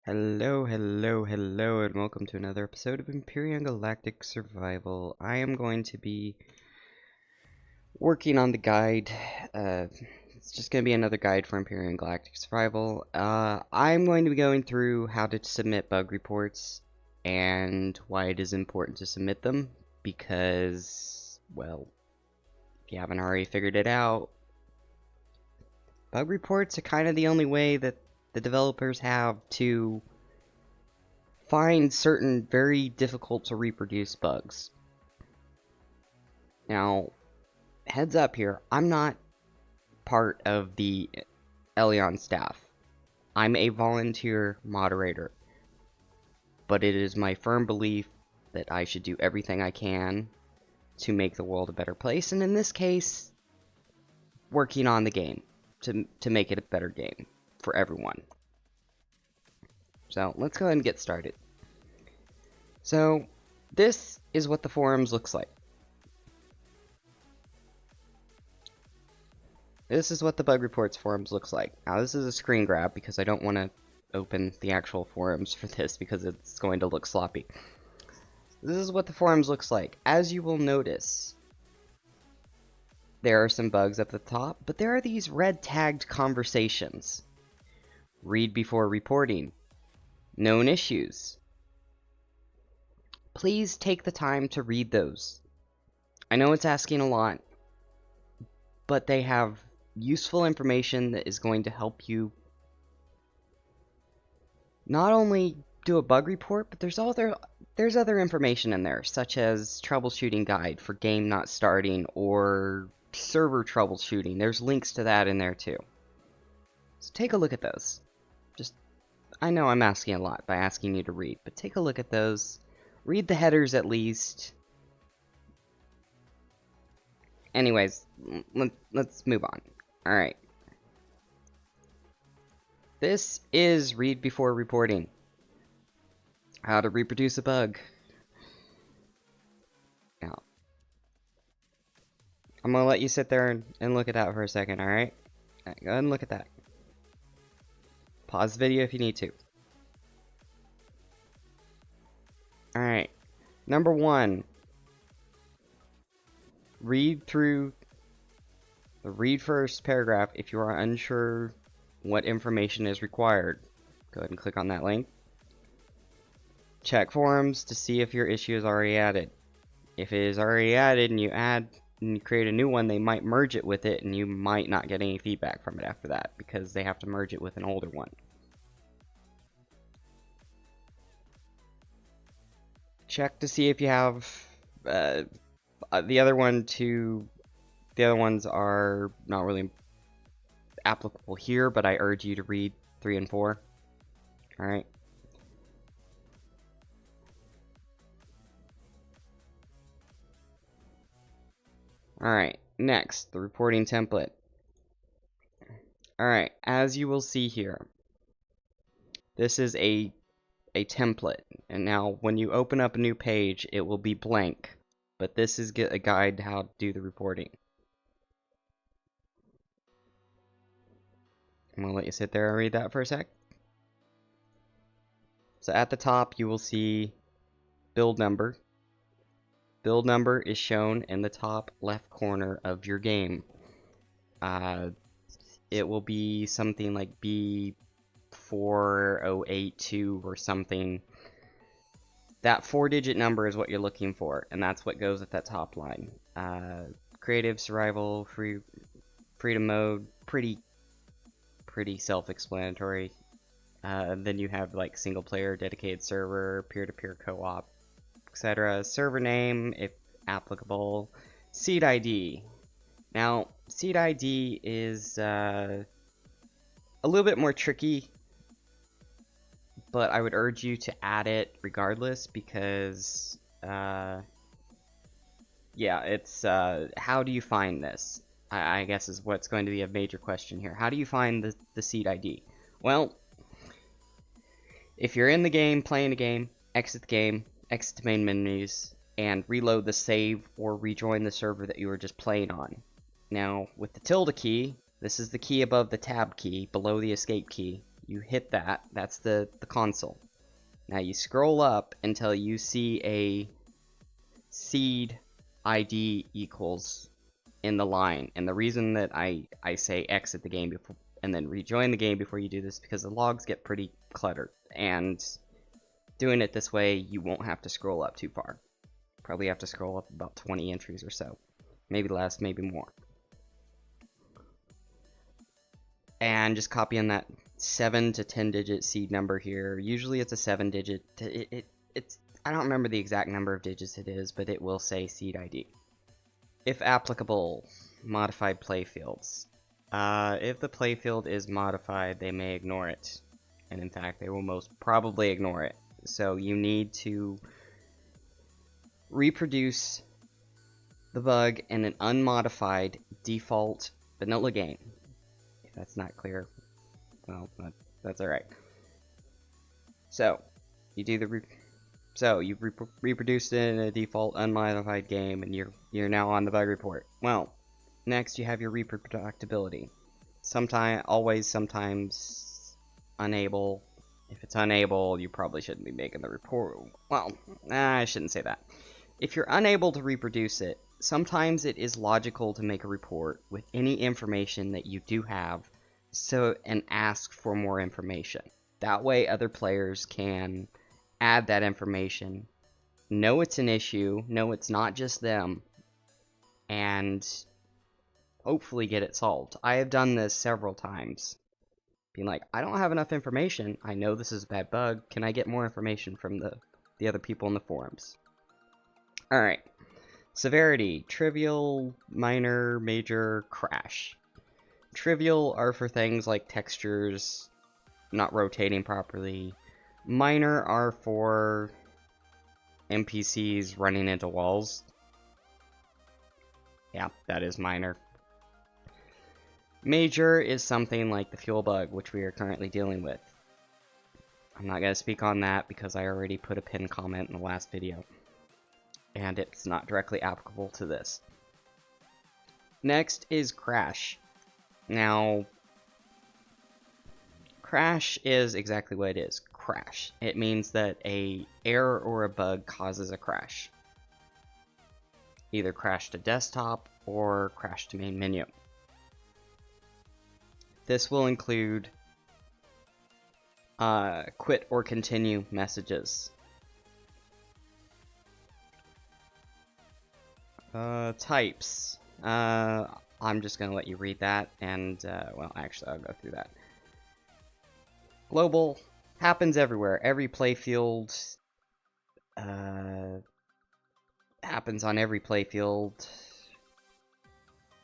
Hello, and welcome to another episode of Empyrion Galactic Survival. I am going to be working on the guide. It's just going to be another guide for Empyrion Galactic Survival. I'm going to be going through how to submit bug reports and why it is important to submit them, because, well, if you haven't already figured it out, bug reports are kind of the only way that the developers have to find certain very difficult to reproduce bugs. Now, heads up here, I'm not part of the Empyrion staff. I'm a volunteer moderator, but it is my firm belief that I should do everything I can to make the world a better place, and in this case, working on the game to make it a better game for everyone. So let's go ahead and get started. So this is what the forums looks like. This is what the bug reports forums looks like. Now this is a screen grab because I don't want to open the actual forums for this because it's going to look sloppy. This is what the forums looks like. As you will notice, there are some bugs up the top, but there are these red tagged conversations. Read before reporting. Known issues. Please take the time to read those. I know it's asking a lot, but they have useful information that is going to help you not only do a bug report, but there's other information in there, such as troubleshooting guide for game not starting or server troubleshooting. There's links to that in there too. So take a look at those. I know I'm asking a lot by asking you to read, but take a look at those. Read the headers at least. Anyways, let's move on. Alright. This is read before reporting. How to reproduce a bug. Now, I'm gonna let you sit there and look at that for a second, alright? Go ahead and look at that. Pause the video if you need to. Alright. Number 1. Read through the read first paragraph if you are unsure what information is required. Go ahead and click on that link. Check forums to see if your issue is already added. If it is already added and you create a new one, they might merge it with it and you might not get any feedback from it after that because they have to merge it with an older one. Check to see if you have the other ones are not really applicable here, but I urge you to read 3 and 4. Alright. Alright, next, the reporting template. Alright, as you will see here, this is a template, and now when you open up a new page, it will be blank, but this is a guide to how to do the reporting. I'm going to let you sit there and read that for a sec. So at the top, you will see build number. Build number is shown in the top left corner of your game. It will be something like B4082 or something. That 4-digit number is what you're looking for, and that's what goes at that top line. Creative, survival, freedom mode, pretty self-explanatory. Then you have like single player, dedicated server, peer-to-peer co-op, etc. Server name, if applicable. Seed ID. Now, seed ID is a little bit more tricky, but I would urge you to add it regardless because, yeah, it's, how do you find this? I guess is what's going to be a major question here. How do you find the seed ID? Well, if you're in the game, playing a game, exit the main menus, and reload the save or rejoin the server that you were just playing on. Now, with the tilde key, this is the key above the tab key, below the escape key. You hit that. That's the console. Now you scroll up until you see a seed ID equals in the line. And the reason that I say exit the game before and then rejoin the game before you do this, because the logs get pretty cluttered. And doing it this way, you won't have to scroll up too far. Probably have to scroll up about 20 entries or so. Maybe less, maybe more. And just copy in that 7 to 10 digit seed number here. Usually it's a 7 digit. It's I don't remember the exact number of digits it is, but it will say seed ID. If applicable, modified playfields. If the playfield is modified, they may ignore it. And in fact, they will most probably ignore it. So you need to reproduce the bug in an unmodified default vanilla game. If that's not clear, well, that's alright. So, you do the you reproduced it in a default unmodified game, and you're now on the bug report. Well, next you have your reproducibility. Sometimes unable. If it's unable, you probably shouldn't be making the report. Well, I shouldn't say that. If you're unable to reproduce it, sometimes it is logical to make a report with any information that you do have, and ask for more information. That way other players can add that information, know it's an issue, know it's not just them, and hopefully get it solved. I have done this several times. Being like, I don't have enough information. I know this is a bad bug. Can I get more information from the other people in the forums? Alright. Severity. Trivial, minor, major, crash. Trivial are for things like textures not rotating properly. Minor are for NPCs running into walls. Yeah, that is minor. Major is something like the fuel bug, which we are currently dealing with. I'm not going to speak on that because I already put a pinned comment in the last video, and it's not directly applicable to this. Next is crash. Now, crash is exactly what it is. Crash. It means that an error or a bug causes a crash. Either crash to desktop or crash to main menu. This will include quit or continue messages. Types. I'm just going to let you read that, and, well, actually, I'll go through that. Global. Happens everywhere. Every playfield. Happens on every playfield.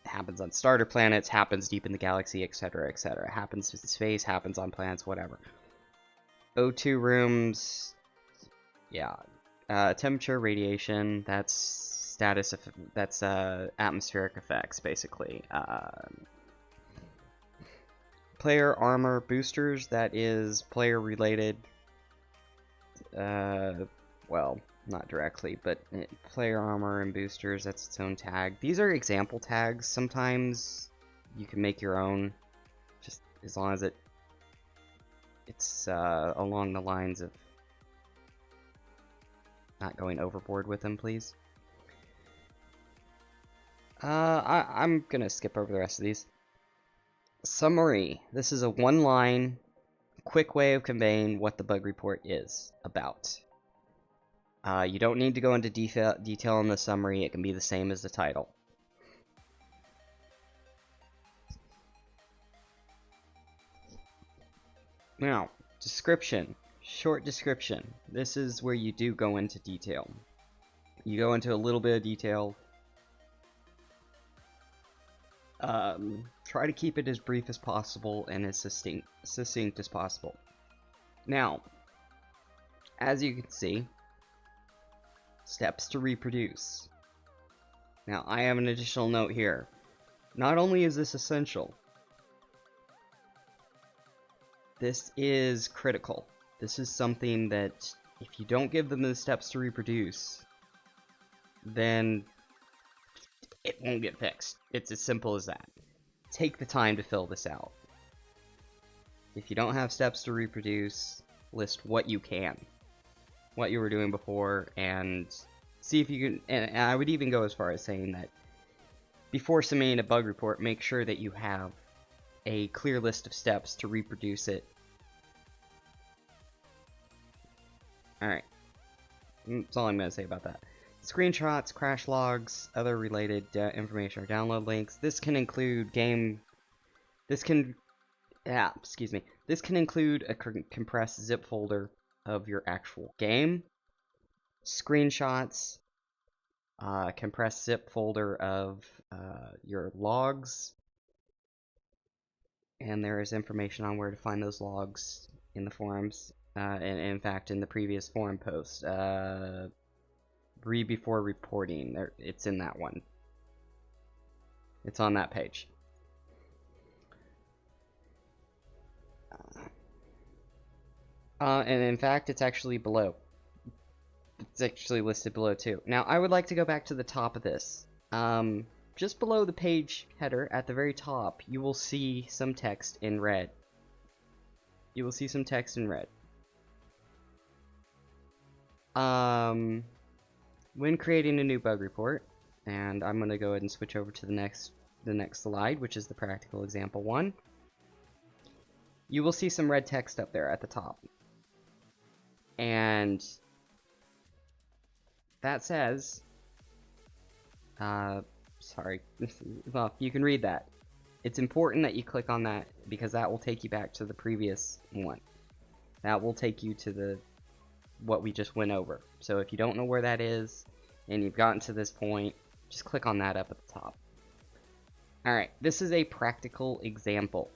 Happens on starter planets, happens deep in the galaxy, etc., etc. Happens in space, happens on planets, whatever. O2 rooms, yeah. Temperature, radiation, that's status, that's atmospheric effects, basically. Player armor boosters, that is player related. Well, not directly, but player armor and boosters, that's its own tag. These are example tags. Sometimes you can make your own, just as long as it's along the lines of not going overboard with them, please. I'm gonna skip over the rest of these. Summary. This is a one-line, quick way of conveying what the bug report is about. You don't need to go into detail in the summary. It can be the same as the title. Now, description. Short description. This is where you do go into detail. You go into a little bit of detail. Try to keep it as brief as possible and as succinct as possible. Now, as you can see, steps to reproduce. Now, I have an additional note here. Not only is this essential, this is critical. This is something that if you don't give them the steps to reproduce, then it won't get fixed. It's as simple as that. Take the time to fill this out. If you don't have steps to reproduce, list what you can, what you were doing before, and see if you can. And I would even go as far as saying that before submitting a bug report, make sure that you have a clear list of steps to reproduce it. Alright. That's all I'm going to say about that. Screenshots, crash logs, other related information or download links. This can include This can include a compressed zip folder of your actual game, screenshots, compressed zip folder of your logs, and there is information on where to find those logs in the forums. And in fact, in the previous forum post, read before reporting, it's in that one. It's on that page. And in fact, it's actually below. It's actually listed below too. Now, I would like to go back to the top of this. Just below the page header, at the very top, you will see some text in red. You will see some text in red. When creating a new bug report, and I'm going to go ahead and switch over to the next slide, which is the practical example 1. You will see some red text up there at the top. And that says, sorry, well, you can read that. It's important that you click on that because that will take you back to the previous one. That will take you to what we just went over. So if you don't know where that is and you've gotten to this point, just click on that up at the top. Alright, this is a practical example.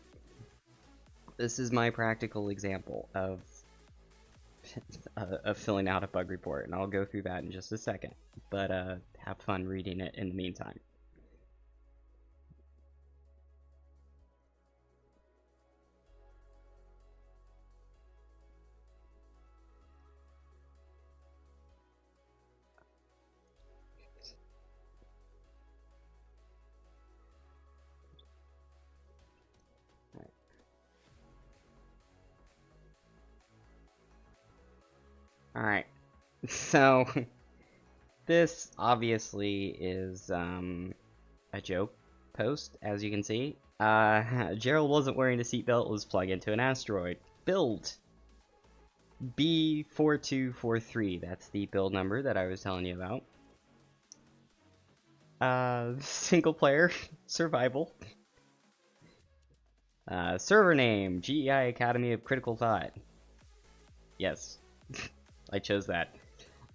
This is my practical example of filling out a bug report, and I'll go through that in just a second. But have fun reading it in the meantime. Alright, so this obviously is a joke post, as you can see. Gerald wasn't wearing a seatbelt, was plugged into an asteroid. Build B4243, that's the build number that I was telling you about. Single player, survival. Server name, GEI Academy of Critical Thought. Yes. I chose that.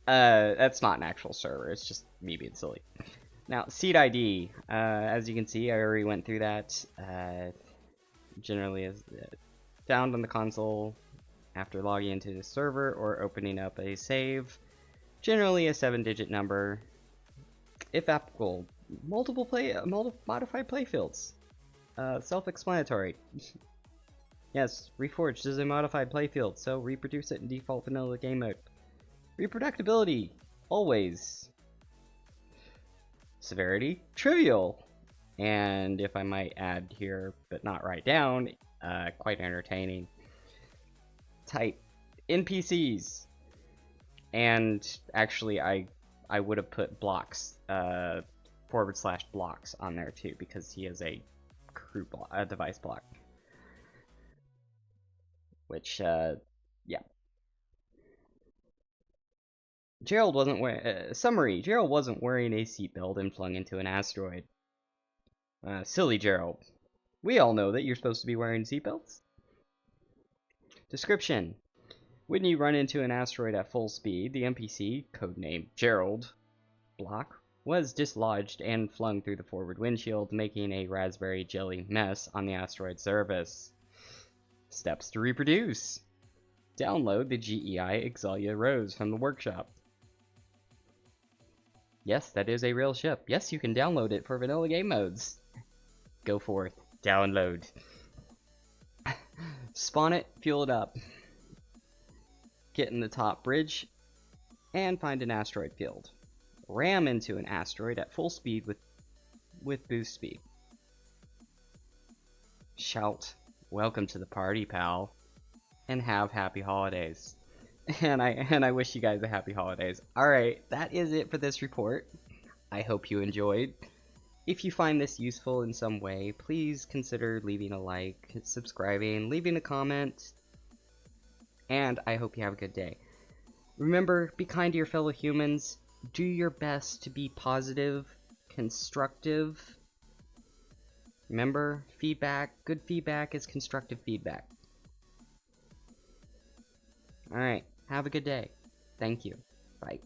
That's not an actual server, it's just me being silly. Now, seed ID, as you can see, I already went through that. Generally is found on the console after logging into the server or opening up a save. Generally a 7-digit number. If applicable, modified playfields. Self-explanatory. Yes, Reforged is a modified playfield, so reproduce it in default vanilla game mode. Reproductibility, always. Severity, trivial. And if I might add here, but not write down, quite entertaining. Type, NPCs. And actually, I would have put blocks, /blocks on there too, because he is a crew block, a device block. Which, yeah. Gerald wasn't wearing, summary, Gerald wasn't wearing a seatbelt and flung into an asteroid. Silly Gerald. We all know that you're supposed to be wearing seatbelts. Description. When you run into an asteroid at full speed, the NPC, codenamed Gerald, block, was dislodged and flung through the forward windshield, making a raspberry jelly mess on the asteroid surface. Steps to reproduce. Download the GEI Exalia Rose from the workshop. Yes, that is a real ship. Yes, you can download it for vanilla game modes. Go forth. Download. Spawn it, fuel it up. Get in the top bridge, and find an asteroid field. Ram into an asteroid at full speed with boost speed. Shout welcome to the party, pal, and have happy holidays. And I wish you guys a happy holidays. Alright, that is it for this report. I hope you enjoyed. If you find this useful in some way, please consider leaving a like, subscribing, leaving a comment, and I hope you have a good day. Remember, be kind to your fellow humans, do your best to be positive, constructive. Remember, good feedback is constructive feedback. Alright, have a good day. Thank you. Bye.